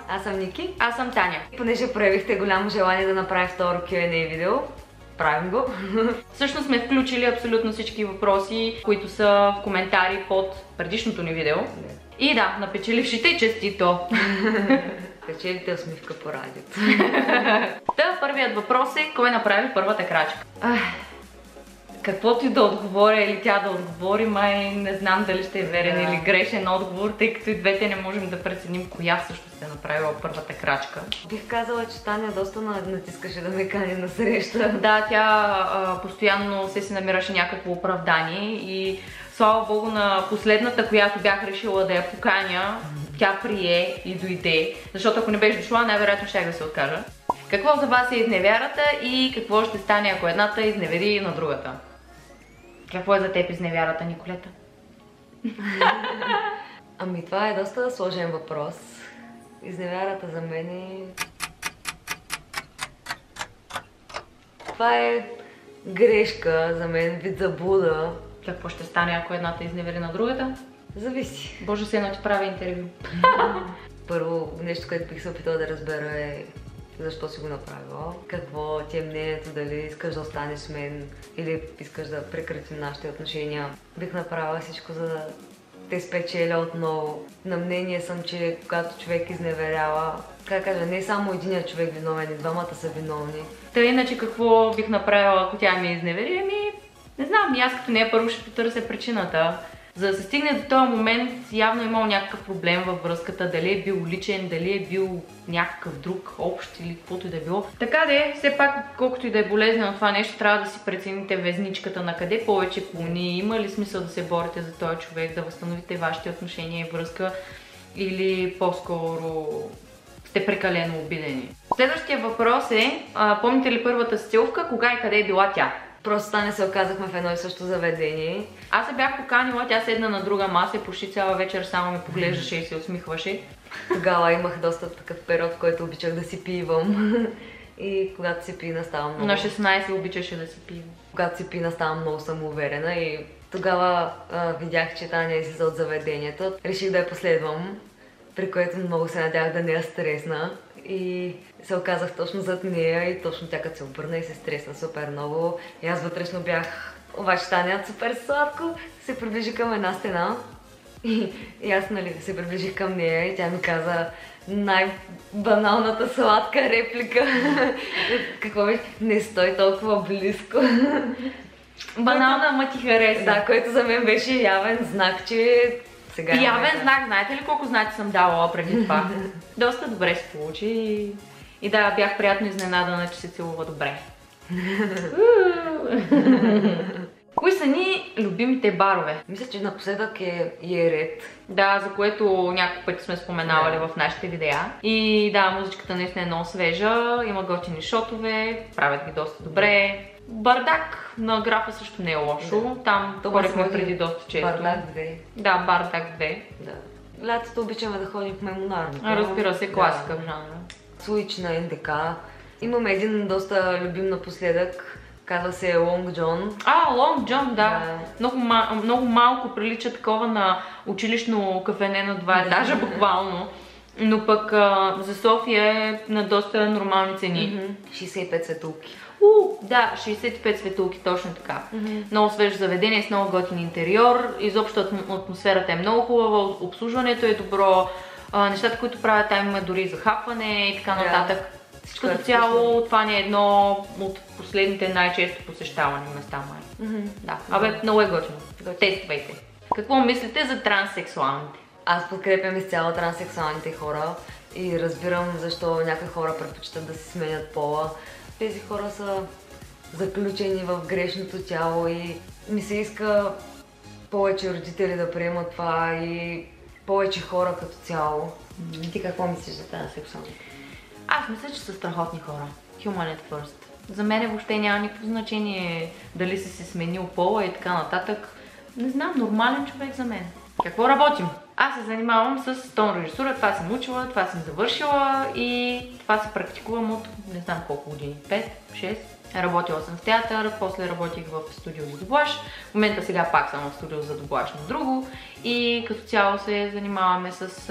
Аз съм Ники. Аз съм Таня. Понеже проявихте голямо желание да направим второ Q&A видео, правим го. Всъщност сме включили абсолютно всички въпроси, които са в коментари под предишното ни видео. И да, на печелившите честито. Печелите усмивка по радиото. Та, първият въпрос е: кой направи първата крачка? Каквото и да отговоря или тя да отговори, май не знам дали ще е верен или грешен отговор, тъй като и двете не можем да преценим коя всъщност е направила първата крачка. Бих казала, че Таня доста натискаше да ме кани на среща. Да, тя постоянно се намираше някакво оправдание и слава богу на последната, която бях решила да я поканя, тя прие и дойде, защото ако не беше дошла, най-вероятно щях да се откажа. Какво за вас е изневярата и какво ще стане, ако едната изневери на другата? Какво е за теб изневярата, Николета? Ами това е доста сложен въпрос. Изневярата за мен е... Това е грешка за мен, вид заблуда. Какво ще стане, ако едната изневери на другата? Зависи. Боже, се едно ти правя интервю. Първо, нещо, което бих се опитала да разбера е защо си го направила. Какво ти е мнението, дали искаш да останеш с мен или искаш да прекратим нашите отношения. Бих направила всичко, за да те спечеля отново. На мнение съм, че когато човек изневерява, как кажа, не само единият човек виновен, и двамата са виновни. Та иначе какво бих направила, ако тя ми изневери? Ами, не знам, аз като нея първо ще потърся причината. За да се стигне до този момент, явно е имал някакъв проблем във връзката, дали е бил личен, дали е бил някакъв друг, общ или каквото и да е било. Така де, все пак, колкото и да е болезнено това нещо, трябва да си прецените везничката на къде повече клони, има ли смисъл да се борите за този човек, да възстановите вашите отношения и връзка, или по-скоро сте прекалено обидени. Следващия въпрос е, помните ли първата си целувка, кога и къде е била тя? Просто Таня се оказахме в едно и също заведение. Аз се бях поканила, тя седна на друга маса и почти цяла вечер само ме поглеждаше и се усмихваше. Тогава имах доста такъв период, в който обичах да си пивам. И когато си пина, ставам много... На 16 обичаше да си пива. Когато си пина, ставам много самоуверена и тогава видях, че Таня излиза от заведението. Реших да я последвам, при което много се надях да не я стресна. И се оказах точно зад нея и точно тя като се обърна и се стресна супер много. И аз вътрешно бях... Обаче Таня супер сладко се приближи към една стена. И аз, нали, се приближих към нея и тя ми каза най-баналната сладка реплика. Какво беше? Не стой толкова близко. Банална, ама ти хареса. Да, което за мен беше явен знак, че сега... Явен знак, знаете ли колко знаци съм давала преди това? Доста добре се получи и да, бях приятно изненадана, че се целува добре. Кои са ни любимите барове? Мисля, че напоследък е ред. Да, за което няколко пъти сме споменавали в нашите видеа. И да, музичката наистина е много свежа, има готини шотове, правят ги доста добре. Бардак на графа също не е лошо. Там ходихме преди доста често. Бардак 2. Да, Бардак 2. Да. Лятото обичаме да ходим в Мемонарното. Разбира се, класика в жанра. Switch на НДК. Имаме един доста любим напоследък. Казва се Long John. Long John, да. Много малко прилича такова на училищно кафене на 2 етажа, буквално. Но пък за София е на доста нормални цени. 65 светулки. Да, 65 светулки, точно така. Много свежо заведение, с много готин интериор. Изобщо атмосферата е много хубава, обслужването е добро. Нещата, които правят там, има дори захапване и така нататък. Всичко като цяло, това не е едно от последните най-често посещавани места май. Да, много е готино. Тествайте. Какво мислите за транссексуалните? Аз подкрепям изцяло транссексуалните хора и разбирам защо някои хора предпочитат да си сменят пола. Тези хора са заключени в грешното тяло и ми се иска повече родители да приемат това и повече хора като цяло. Ти какво мислиш за транссексуалните? Аз мисля, че са страхотни хора. Human at first. За мен въобще няма никакво значение дали си сменил пола и така нататък. Не знам, нормален човек за мен. Какво работим? Аз се занимавам с тон режисура, това съм учила, това съм завършила и това се практикувам от не знам колко години. 5, 6. Работила съм в театър, после работих в студио за дублаж. В момента сега пак съм в студио за дублаж на друго. И като цяло се занимаваме с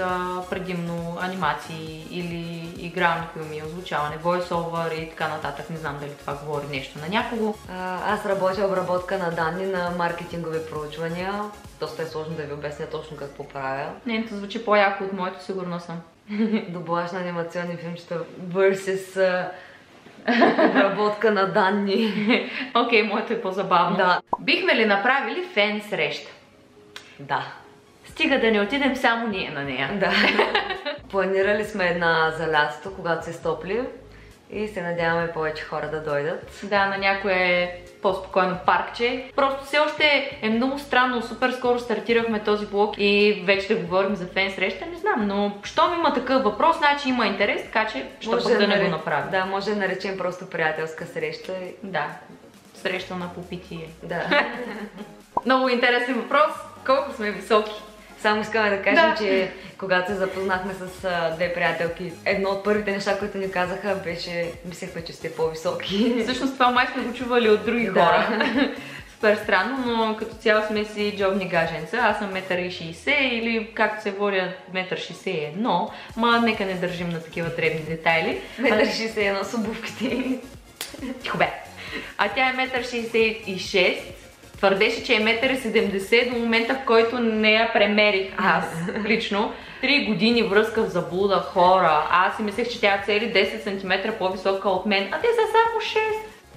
предимно анимации или игра на филми, озвучаване, voice-over и така нататък. Не знам дали това говори нещо на някого. Аз работя обработка на данни на маркетингови проучвания. Доста е сложно да ви обясня точно какво правя. Нейното звучи по-яко от моето, сигурно съм. Дублаж на анимационни филмчета versus обработка на данни. Окей, моето е по-забавно. Да. Бихме ли направили фен среща? Да. Стига да не отидем само ние на нея. Да. Планирали сме една за лятото, когато се стопли и се надяваме повече хора да дойдат. Да, на някое по-спокойно паркче. Просто все още е много странно, супер скоро стартирахме този блог и вече да говорим за фен среща, не знам, но щом има такъв въпрос, значи има интерес, така че ще пък да не го направим. Да, може да наречем просто приятелска среща. Да, среща на попитие. Да. Много интересен въпрос, колко сме високи. Само искаме да кажем, че когато се запознахме с две приятелки, едно от първите неща, които ни казаха, беше, мислехме, че сте по-високи. Всъщност това май сме го чували от други хора. Супер странно, но като цяло сме си джобни гаженца. Аз съм 1,60 м или както се водя 1,61 м, ма нека не държим на такива дребни детайли. 1,61 м с обувките. Тихо бе! А тя е 1,66 м. Твърдеше, че е 1,70 м до момента, в който не я премерих аз лично. 3 години връзка в заблуда, хора. Аз си мислех, че тя е цели 10 см по-висока от мен, а те са само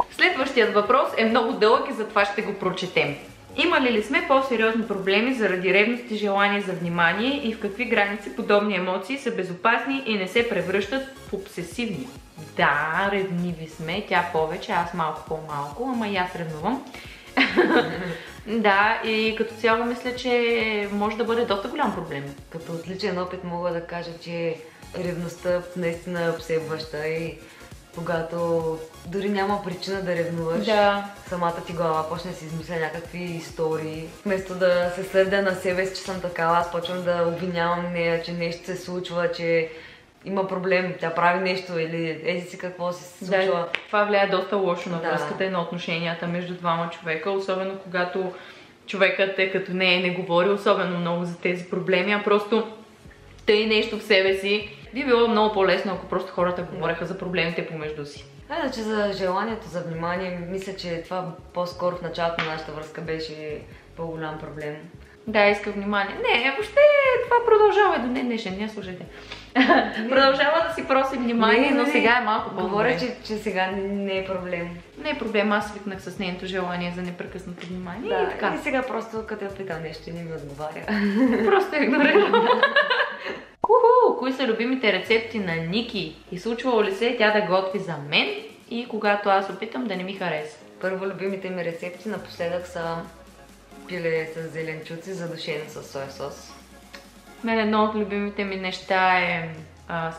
6. Следващият въпрос е много дълъг и затова ще го прочетем. Имали ли сме по-сериозни проблеми заради ревност и желание за внимание и в какви граници подобни емоции са безопасни и не се превръщат в обсесивни? Да, ревниви сме, тя повече, аз малко по-малко, ама и аз ревнувам. Да, и като цяло мисля, че може да бъде доста голям проблем. Като отличен опит мога да кажа, че ревността наистина е обсебваща и когато дори няма причина да ревнуваш, самата ти глава почне да си измисля някакви истории. Вместо да се сърдя на себе си, че съм такава, аз почвам да обвинявам нея, че нещо се случва, че има проблем, тя прави нещо или еди си какво се случва. Да, това влияе доста лошо на връзката и на отношенията между двама човека, особено когато човекът е като нея и не говори особено много за тези проблеми, а просто тъй нещо в себе си. Би било много по-лесно, ако просто хората говореха за проблемите помежду си. Иначе за желанието за внимание, мисля, че това по-скоро в началото на нашата връзка беше по-голям проблем. Да, иска внимание. Не, въобще това продължава и до днешен, не слушайте. Продължава да си проси внимание, но сега е малко по-добре. Говоря, че сега не е проблем. Не е проблем, аз свикнах с нейното желание за непрекъснато внимание да, и така. И сега просто като я питам нещо не ми отговаря. Просто игнорирам. Кои са любимите рецепти на Ники? И случвало ли се тя да готви за мен и когато аз опитам да не ми хареса? Първо, любимите ми рецепти напоследък са пиле с зеленчуци, задушено с соя сос. Мен едно от любимите ми неща е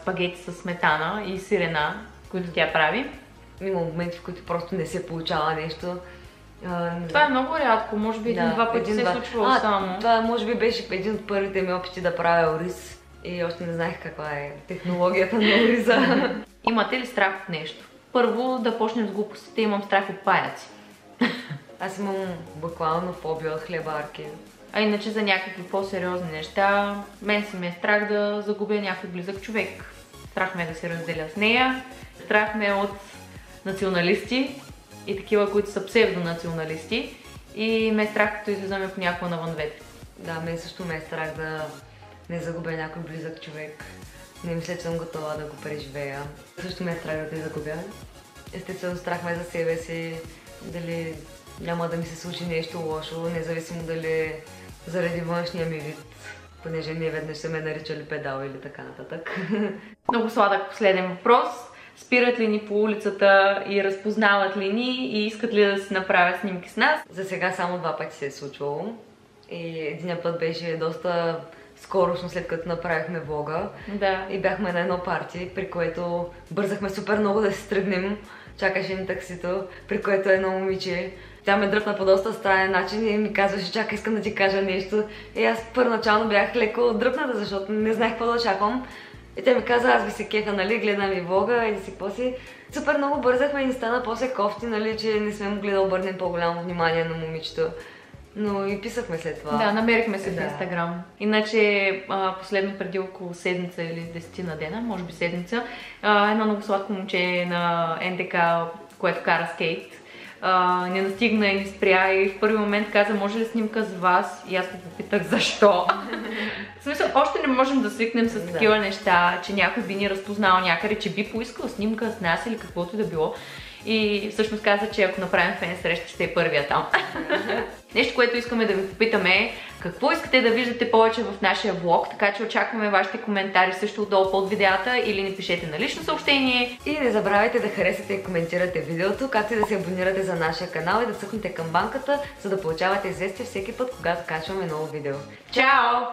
спагети с сметана и сирена, които тя прави. Има моменти, в които просто не се получава нещо. Това е много рядко, може би един-два пъти се е случвало само. Това може би беше един от първите ми опити да правя ориз и още не знаех каква е технологията на ориза. Имате ли страх от нещо? Първо да почнем с глупостите, имам страх от паяци. Аз имам буквално фобия от хлебарки. А иначе за някакви по-сериозни неща, мен си ме е страх да загубя някой близък човек. Страх ме е да се разделя с нея. Страх ме е от националисти и такива, които са псевдонационалисти. И ме е страх, като излизаме понякога навън ветри. Да, мен също ме е страх да не загубя някой близък човек. Не мисля, че съм готова да го преживея. Също ме е страх да те загубя. Естествено, страх ме за себе си, дали няма да ми се случи нещо лошо, независимо дали заради външния ми вид, понеже не веднъж са ме наричали педал или така нататък. Много сладък последен въпрос. Спират ли ни по улицата и разпознават ли ни и искат ли да си направят снимки с нас? За сега само 2 пъти се е случвало. И един път беше доста скорошно, след като направихме влога. Да. И бяхме на едно парти, при което бързахме супер много да се тръгнем. Чакаше ни таксито, при което едно момиче. Тя ме дръпна по доста странен начин и ми казваше: чакай, искам да ти кажа нещо. И аз първоначално бях леко дръпната, защото не знаех какво да чакам. И тя ми каза: аз ви се кефа, нали, гледам ви влога и да си какво си. Супер много бързахме и ни стана после кофти, нали, че не сме могли да обърнем по-голямо внимание на момичето. Но и писахме след това. Да, намерихме се в Инстаграм. Иначе последно преди около седмица или 10 на дена, може би седмица, едно много сладко момче на НДК, което кара скейт, не настигна и ни спря и в първи момент каза, може ли снимка с вас? И аз го попитах защо. В смисъл, още не можем да свикнем с такива неща, че някой би ни разпознал някъде, че би поискал снимка с нас или каквото да било. И всъщност каза, че ако направим фен среща, ще е първия там. Нещо, което искаме да ви попитаме е какво искате да виждате повече в нашия влог, така че очакваме вашите коментари също отдолу под видеята или ни пишете на лично съобщение. И не забравяйте да харесате и коментирате видеото, както и да се абонирате за нашия канал и да цъкнете камбанката, за да получавате известие всеки път, когато качваме ново видео. Чао!